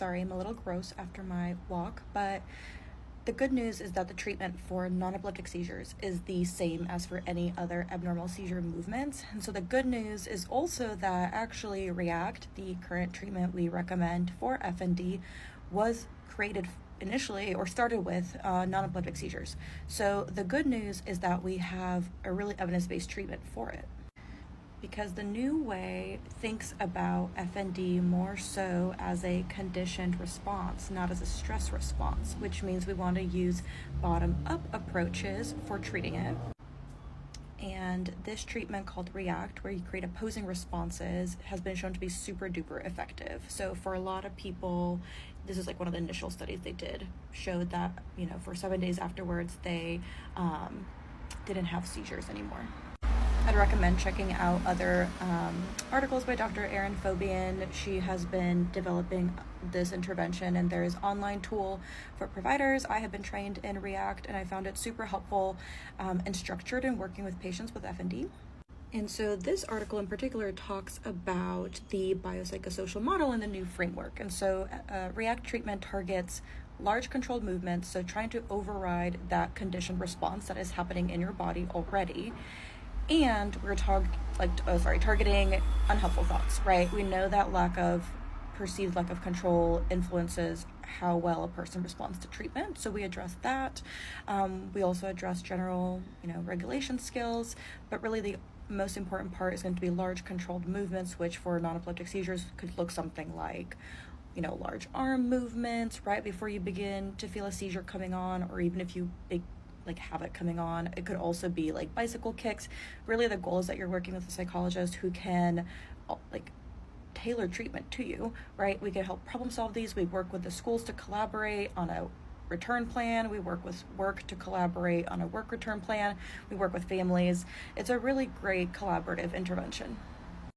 Sorry, I'm a little gross after my walk, but the good news is that the treatment for non-epileptic seizures is the same as for any other abnormal seizure movements. And so the good news is also that actually REACT, the current treatment we recommend for FND, was created initially or started with non-epileptic seizures. So the good news is that we have a really evidence-based treatment for it, because the new way thinks about FND more so as a conditioned response, not as a stress response, which means we want to use bottom-up approaches for treating it. And this treatment called REACT, where you create opposing responses, has been shown to be super duper effective. So for a lot of people, this is like one of the initial studies they did, showed that, for 7 days afterwards, they didn't have seizures anymore. I'd recommend checking out other articles by Dr. Erin Fobian. She has been developing this intervention, and there is an online tool for providers. I have been trained in REACT, and I found it super helpful and structured in working with patients with FND. And so this article in particular talks about the biopsychosocial model and the new framework. And so REACT treatment targets large controlled movements, so trying to override that conditioned response that is happening in your body already. And we're targeting unhelpful thoughts, right? We know that perceived lack of control influences how well a person responds to treatment. So we address that. We also address general, regulation skills, but really the most important part is going to be large controlled movements, which for non-epileptic seizures could look something like, large arm movements right before you begin to feel a seizure coming on, or even if you have it coming on. It could also be like bicycle kicks. Really the goal is that you're working with a psychologist who can tailor treatment to you, right? We can help problem solve these. We work with the schools to collaborate on a return plan. We work with work to collaborate on a work return plan. We work with families. It's a really great collaborative intervention.